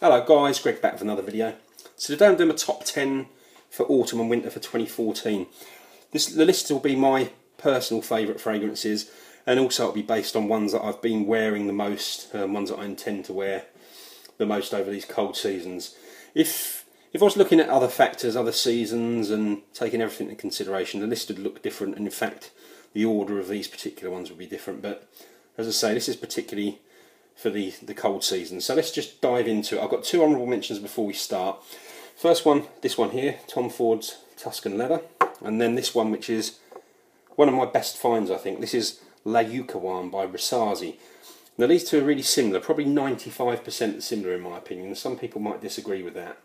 Hello guys, Greg back with another video. So today I'm doing a top 10 for autumn and winter for 2014. The list will be my personal favourite fragrances, and also it'll be based on ones that I've been wearing the most, ones that I intend to wear the most over these cold seasons. If I was looking at other factors, other seasons, and taking everything into consideration, the list would look different, and in fact the order of these particular ones would be different. But as I say, this is particularly for the cold season. So let's just dive into it. I've got two honourable mentions before we start. First one, this one here, Tom Ford's Tuscan Leather, and then this one, which is one of my best finds, I think. This is La Yucawan by Rissazi. Now these two are really similar, probably 95% similar in my opinion. Some people might disagree with that.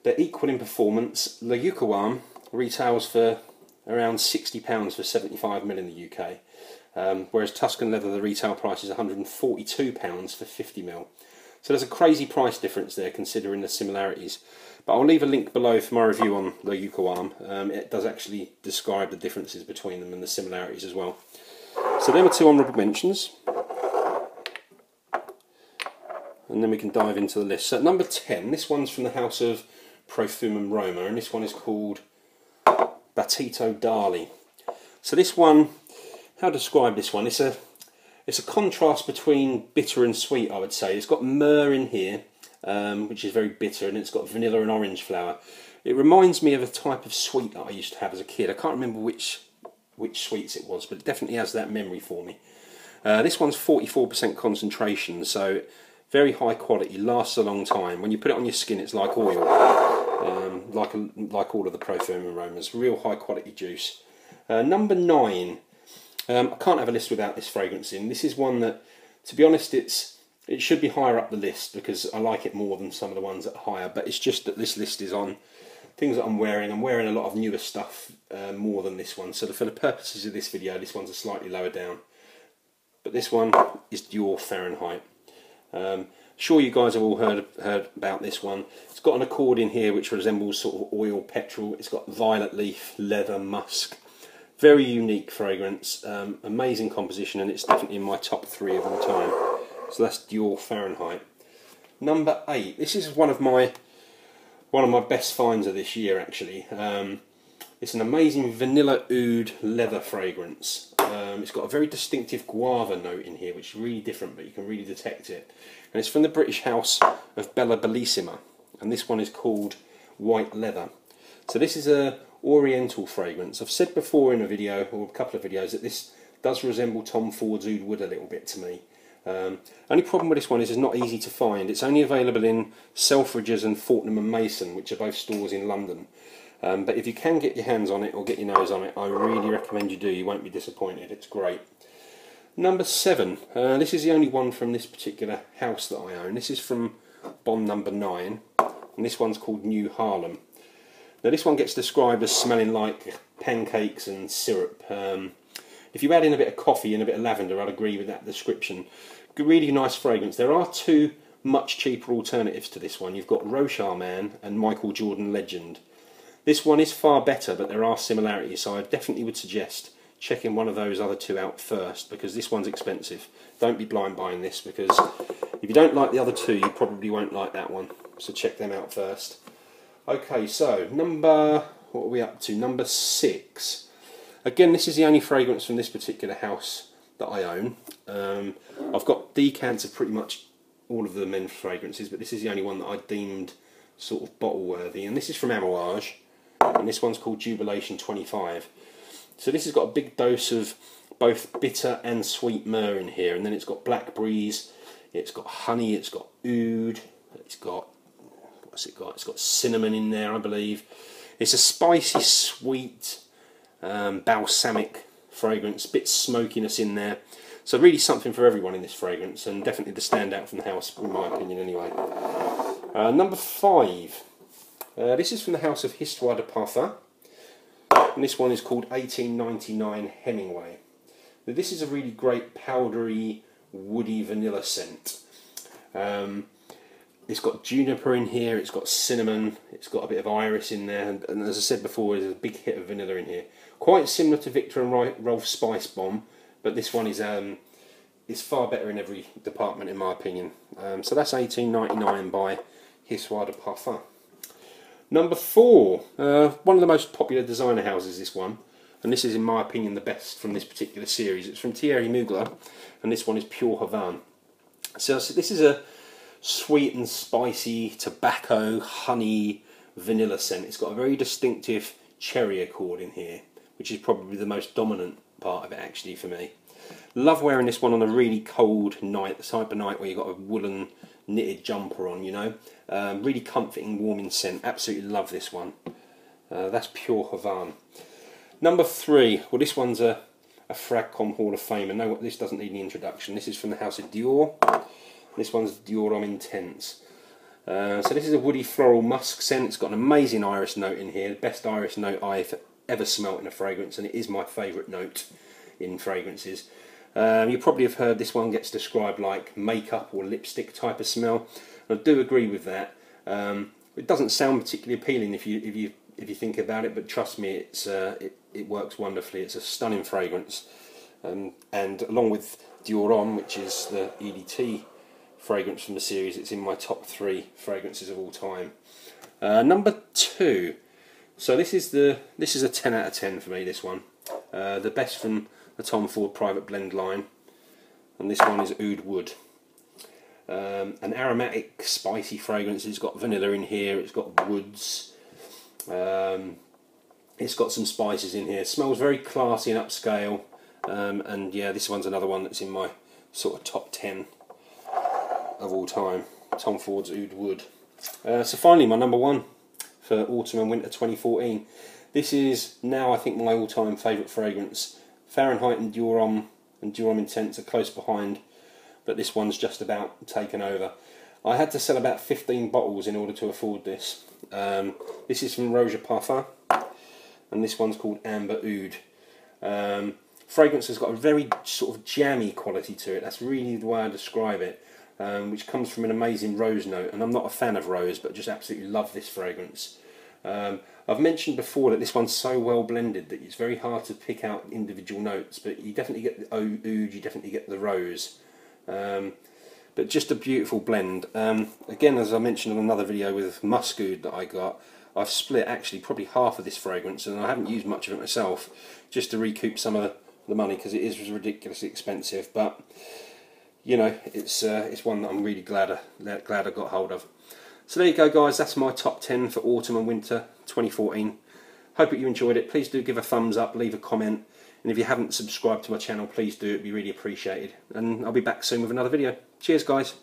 They're equal in performance. La Yucawan retails for around £60 for 75ml in the UK. Whereas Tuscan Leather, the retail price is £142 for 50ml. So there's a crazy price difference there considering the similarities. But I'll leave a link below for my review on La Yucawan. It does actually describe the differences between them and the similarities as well. So there were two honourable mentions. And then we can dive into the list. So at number 10, this one's from the house of Profumum Roma, and this one is called Battito d'Ali. So this one, how to describe this one? It's a contrast between bitter and sweet, I would say. It's got myrrh in here, which is very bitter, and it's got vanilla and orange flower. It reminds me of a type of sweet that I used to have as a kid. I can't remember which sweets it was, but it definitely has that memory for me. This one's 44% concentration, so very high quality, lasts a long time. When you put it on your skin, it's like oil, like all of the Profumum Aromas. Real high quality juice. Number 9. I can't have a list without this fragrance in. This is one that, to be honest, it should be higher up the list because I like it more than some of the ones that are higher, but it's just that this list is on things that I'm wearing. I'm wearing a lot of newer stuff more than this one, so for the purposes of this video, this one's a slightly lower down. But this one is Dior Fahrenheit. Sure, you guys have all heard about this one. It's got an accord in here which resembles sort of oil petrol. It's got violet leaf, leather, musk. Very unique fragrance, amazing composition, and it's definitely in my top 3 of all time. So that's Dior Fahrenheit. Number 8. This is one of my best finds of this year, actually. It's an amazing vanilla oud leather fragrance. It's got a very distinctive guava note in here, which is really different, but you can really detect it. And it's from the British house of Bella Bellissima, and this one is called White Leather. So this is a Oriental fragrance. I've said before in a video, or a couple of videos, that this does resemble Tom Ford's Oud Wood a little bit to me. Only problem with this one is it's not easy to find. It's only available in Selfridges and Fortnum and Mason, which are both stores in London. But if you can get your hands on it or get your nose on it, I really recommend you do. You won't be disappointed. It's great. Number 7. This is the only one from this particular house that I own. This is from Bond number 9, and this one's called New Harlem. Now this one gets described as smelling like pancakes and syrup. If you add in a bit of coffee and a bit of lavender, I'd agree with that description. Really nice fragrance. There are two much cheaper alternatives to this one. You've got Rochar Man and Michael Jordan Legend. This one is far better, but there are similarities, so I definitely would suggest checking one of those other two out first, because this one's expensive. Don't be blind buying this, because if you don't like the other two, you probably won't like that one. So check them out first. Okay, so what are we up to? Number 6. Again, this is the only fragrance from this particular house that I own. I've got decants of pretty much all of the men's fragrances, but this is the only one that I deemed sort of bottle worthy, and this is from Amouage, and this one's called Jubilation 25. So this has got a big dose of both bitter and sweet myrrh in here, and then it's got black breeze, it's got honey, it's got oud, it's got, what's it got? It's got cinnamon in there, I believe. It's a spicy, sweet, balsamic fragrance, bit smokiness in there. So really something for everyone in this fragrance, and definitely the standout from the house, in my opinion anyway. Number 5. This is from the house of Histoire de Parfum, and this one is called 1899 Hemingway. Now, this is a really great powdery, woody vanilla scent. It's got juniper in here, it's got cinnamon, it's got a bit of iris in there, and as I said before, there's a big hit of vanilla in here. Quite similar to Victor and Rolf Spice Bomb, but this one is it's far better in every department in my opinion. So that's 18.99 by Histoire de Parfum. Number 4, one of the most popular designer houses, this one, and this is in my opinion the best from this particular series. It's from Thierry Mugler, and this one is Pure Havane. So this is a sweet and spicy tobacco, honey, vanilla scent. It's got a very distinctive cherry accord in here, which is probably the most dominant part of it actually for me. Love wearing this one on a really cold night, the type of night where you've got a woolen knitted jumper on, you know. Really comforting, warming scent. Absolutely love this one. That's Pure Havane. Number 3, well this one's a Fragcom Hall of Famer. No, this doesn't need any introduction. This is from the house of Dior. This one's Dior Homme Intense. So this is a woody floral musk scent. It's got an amazing iris note in here. The best iris note I've ever smelt in a fragrance, and it is my favourite note in fragrances. You probably have heard this one gets described like makeup or lipstick type of smell. And I do agree with that. It doesn't sound particularly appealing if you think about it, but trust me, it works wonderfully. It's a stunning fragrance, and along with Dior Homme, which is the EDT fragrance from the series, it's in my top 3 fragrances of all time. Number 2. So this is a 10 out of 10 for me. This one, the best from the Tom Ford Private Blend line, and this one is Oud Wood. An aromatic, spicy fragrance. It's got vanilla in here. It's got woods. It's got some spices in here. It smells very classy and upscale. And yeah, this one's another one that's in my sort of top 10 of all time. Tom Ford's Oud Wood. So finally, my number 1 for autumn and winter 2014. This is now, I think, my all-time favourite fragrance. Fahrenheit and Dior Homme Intense are close behind, but this one's just about taken over. I had to sell about 15 bottles in order to afford this. This is from Roger Parfum, and this one's called Amber Oud. Fragrance has got a very sort of jammy quality to it. That's really the way I describe it, which comes from an amazing rose note. And I'm not a fan of rose, but just absolutely love this fragrance. I've mentioned before that this one's so well blended that it's very hard to pick out individual notes, but you definitely get the oud, you definitely get the rose. But just a beautiful blend. Again, as I mentioned in another video with musk oud that I got, I've split actually probably half of this fragrance, and I haven't used much of it myself, just to recoup some of the money, because it is ridiculously expensive. But you know, it's one that I'm really glad I got hold of. So there you go, guys. That's my top 10 for autumn and winter 2014. Hope that you enjoyed it. Please do give a thumbs up, leave a comment, and if you haven't subscribed to my channel, please do. It'd be really appreciated. And I'll be back soon with another video. Cheers, guys.